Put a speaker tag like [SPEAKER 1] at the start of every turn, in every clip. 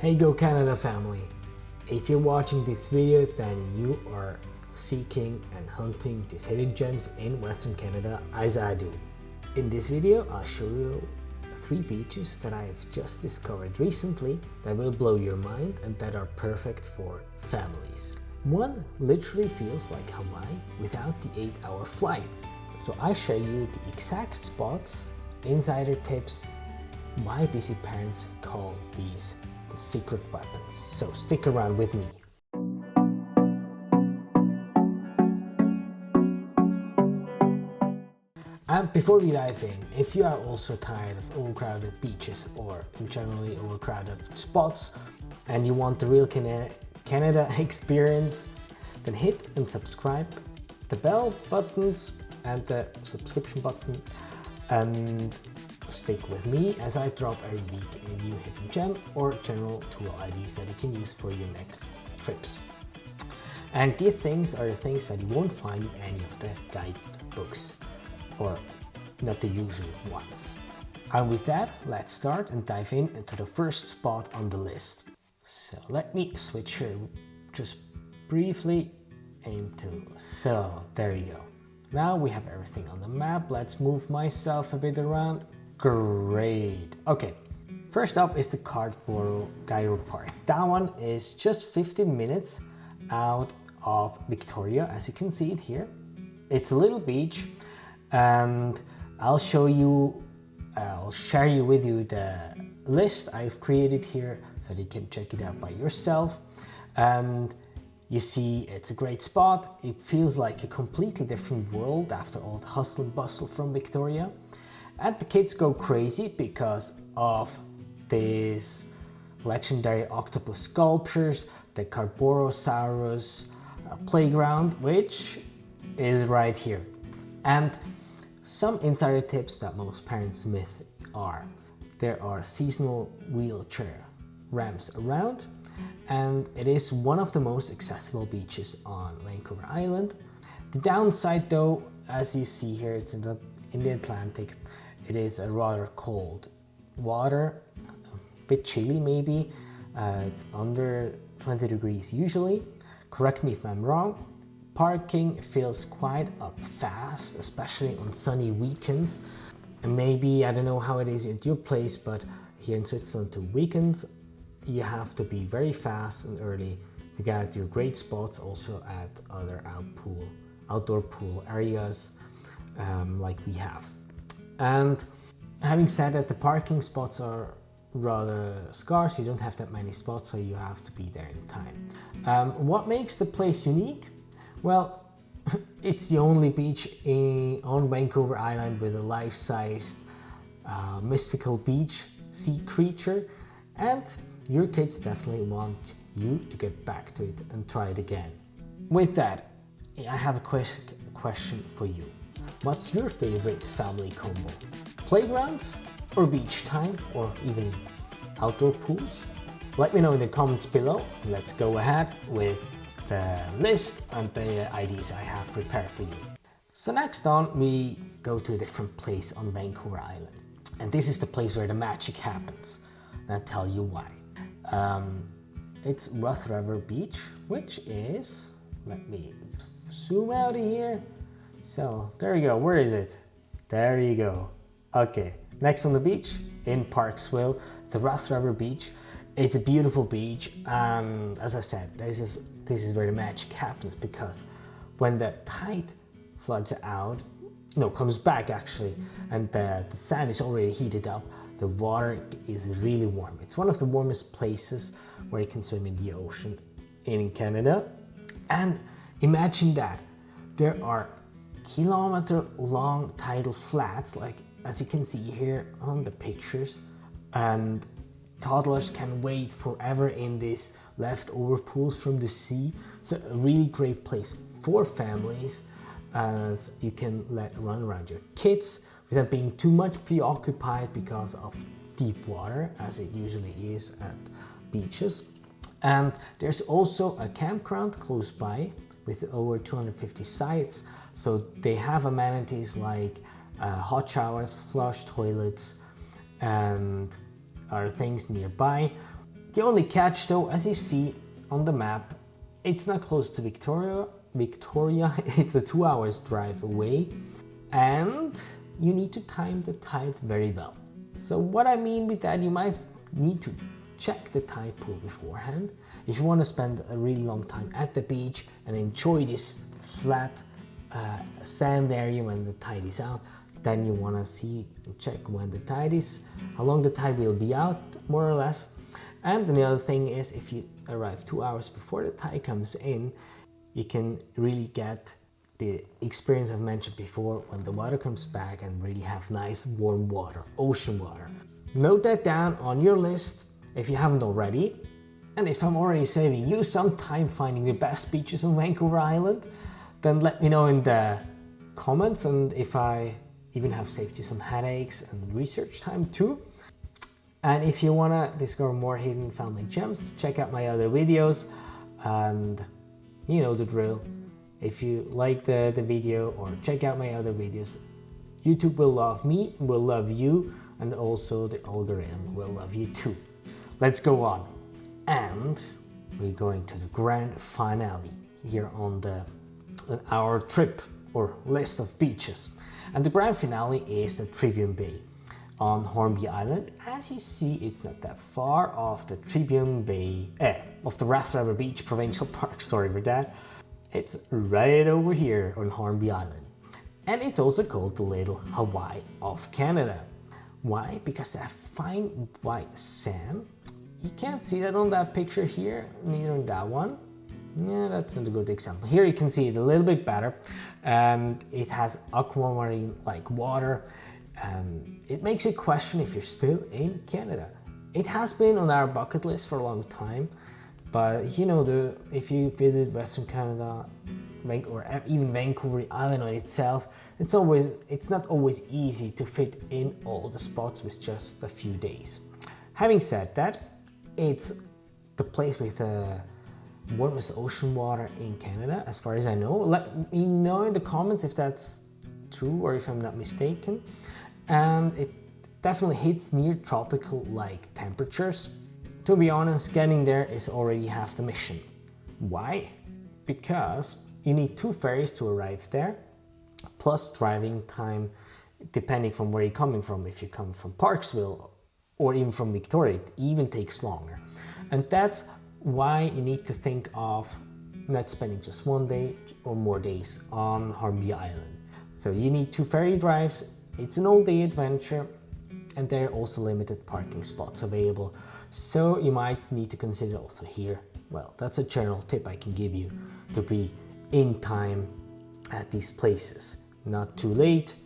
[SPEAKER 1] Hey Go Canada family! If you're watching this video, then you are seeking and hunting these hidden gems in Western Canada as I do. In this video, I'll show you 3 beaches that I've just discovered recently that will blow your mind and that are perfect for families. One literally feels like Hawaii without the 8-hour flight. So I show you the exact spots, insider tips, why busy parents call these the secret weapons. So stick around with me. And before we dive in, if you are also tired of overcrowded beaches or generally overcrowded spots and you want the real Canada experience, then hit and subscribe, the bell buttons and the subscription button, and stick with me as I drop every week a new hidden gem or general tool ideas that you can use for your next trips. And these things are the things that you won't find in any of the guidebooks, or not the usual ones. And with that, let's start and dive into the first spot on the list. So let me switch here just briefly into, so there you go. Now we have everything on the map. Let's move myself a bit around. Great. Okay, first up is the Cadboro-Gyro Park. That one is just 15 minutes out of Victoria, as you can see it here. It's a little beach, and I'll share with you the list I've created here so that you can check it out by yourself. And you see, it's a great spot. It feels like a completely different world after all the hustle and bustle from Victoria. And the kids go crazy because of these legendary octopus sculptures, the Cadborosaurus playground, which is right here. And some insider tips that most parents miss are: there are seasonal wheelchair ramps around, and it is one of the most accessible beaches on Vancouver Island. The downside though, as you see here, it's in the Atlantic. It is a rather cold water, a bit chilly maybe. It's under 20 degrees usually. Correct me if I'm wrong. Parking fills quite up fast, especially on sunny weekends. And maybe, I don't know how it is at your place, but here in Switzerland to weekends, you have to be very fast and early to get your great spots also at other outdoor pool areas like we have. And having said that, the parking spots are rather scarce. You don't have that many spots, so you have to be there in time. What makes the place unique? Well, it's the only beach on Vancouver Island with a life-sized mystical beach sea creature, and your kids definitely want you to get back to it and try it again. With that, I have a question for you. What's your favorite family combo? Playgrounds or beach time or even outdoor pools? Let me know in the comments below. Let's go ahead with the list and the ideas I have prepared for you. So next on, we go to a different place on Vancouver Island. And this is the place where the magic happens. And I'll tell you why. It's Rathtrevor Beach, which is, let me zoom out of here. So there you go. Where is it? There you go. Okay, next on the beach in Parksville, it's a Rathtrevor Beach. It's a beautiful beach, and as I said, this is where the magic happens, because when the tide floods out, comes back actually, and the sand is already heated up, the water is really warm. It's one of the warmest places where you can swim in the ocean in Canada. And imagine that there are kilometer-long tidal flats, like as you can see here on the pictures, and toddlers can wait forever in these leftover pools from the sea. So a really great place for families, as you can run around your kids without being too much preoccupied because of deep water, as it usually is at beaches. And there's also a campground close by with over 250 sites. So they have amenities like hot showers, flush toilets, and other things nearby. The only catch though, as you see on the map, it's not close to Victoria, it's a 2 hours drive away, and you need to time the tide very well. So what I mean with that, you might need to check the tide pool beforehand. If you want to spend a really long time at the beach and enjoy this flat sand area when the tide is out, then you want to see and check when the tide is, how long the tide will be out, more or less. And the other thing is, if you arrive 2 hours before the tide comes in, you can really get the experience I've mentioned before when the water comes back and really have nice warm water, ocean water. Note that down on your list if you haven't already. And if I'm already saving you some time finding the best beaches on Vancouver Island, then let me know in the comments, and if I even have saved you some headaches and research time too. And if you want to discover more hidden family gems, check out my other videos, and you know the drill. If you like the video or check out my other videos, YouTube will love me, will love you, and also the algorithm will love you too. Let's go on. And we're going to the grand finale here on our trip or list of beaches. And the grand finale is the Tribune Bay on Hornby Island. As you see, it's not that far off the Tribune Bay, of the Rathtrevor Beach Provincial Park, sorry for that. It's right over here on Hornby Island. And it's also called the Little Hawaii of Canada. Why? Because that fine white sand, you can't see that on that picture here, neither in that one. Yeah, that's not a good example. Here you can see it a little bit better. It has aquamarine-like water, and it makes you question if you're still in Canada. It has been on our bucket list for a long time, but you know, if you visit Western Canada, or even Vancouver Island on itself, it's not always easy to fit in all the spots with just a few days. Having said that, it's the place with the warmest ocean water in Canada, as far as I know. Let me know in the comments if that's true or if I'm not mistaken. And it definitely hits near tropical-like temperatures. To be honest, getting there is already half the mission. Why? Because you need 2 ferries to arrive there, plus driving time depending from where you're coming from. If you come from Parksville or even from Victoria, it even takes longer. And that's why you need to think of not spending just 1 day or more days on Hornby Island. So you need 2 ferry drives. It's an all-day adventure, and there are also limited parking spots available. So you might need to consider also here, well, that's a general tip I can give you, to be in time at these places, not too late,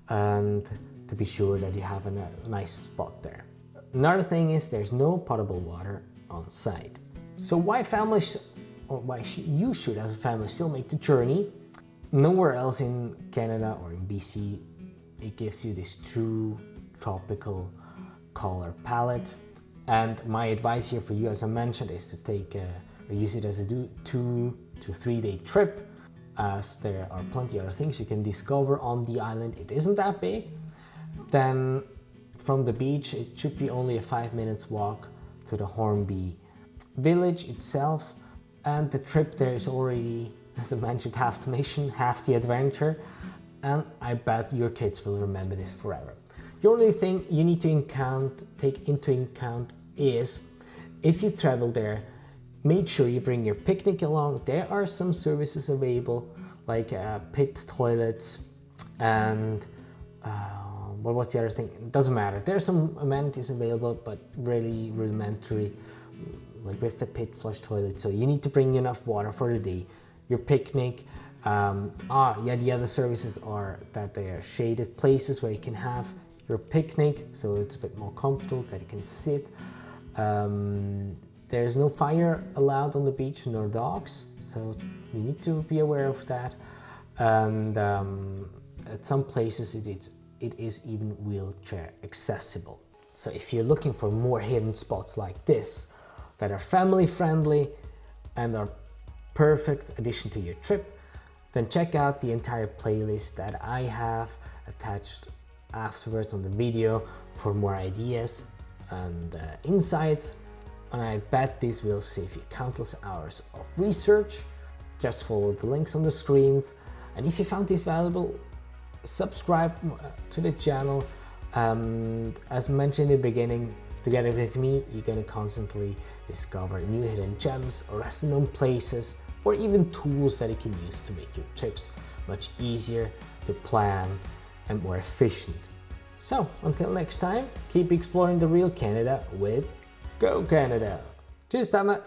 [SPEAKER 1] and to be sure that you have a nice spot there. Another thing is there's no potable water on site. So why families, or why you should as a family still make the journey? Nowhere else in Canada or in BC it gives you this true tropical color palette. And my advice here for you, as I mentioned, is to take or use it as a 2 to 3 day trip, as there are plenty of other things you can discover on the island. It isn't that big. Then from the beach, it should be only a 5 minutes walk to the Hornby village itself, and the trip there is already, as I mentioned, half the mission, half the adventure, and I bet your kids will remember this forever. The only thing you need to take into account is, if you travel there, make sure you bring your picnic along. There are some services available, like pit toilets, and what was the other thing? It doesn't matter. There are some amenities available, but really rudimentary, like with the pit flush toilet. So you need to bring enough water for the day, your picnic. Yeah, the other services are that they are shaded places where you can have your picnic, so it's a bit more comfortable, that you can sit. There's no fire allowed on the beach, nor dogs, so you need to be aware of that. And at some places it is even wheelchair accessible. So if you're looking for more hidden spots like this that are family friendly and are perfect addition to your trip, then check out the entire playlist that I have attached afterwards on the video for more ideas and insights. and I bet this will save you countless hours of research. Just follow the links on the screens, and if you found this valuable, subscribe to the channel. As mentioned in the beginning, together with me, you're gonna constantly discover new hidden gems or lesser known places, or even tools that you can use to make your trips much easier to plan and more efficient. So until next time, keep exploring the real Canada with Go Canada. Cheers, Tama!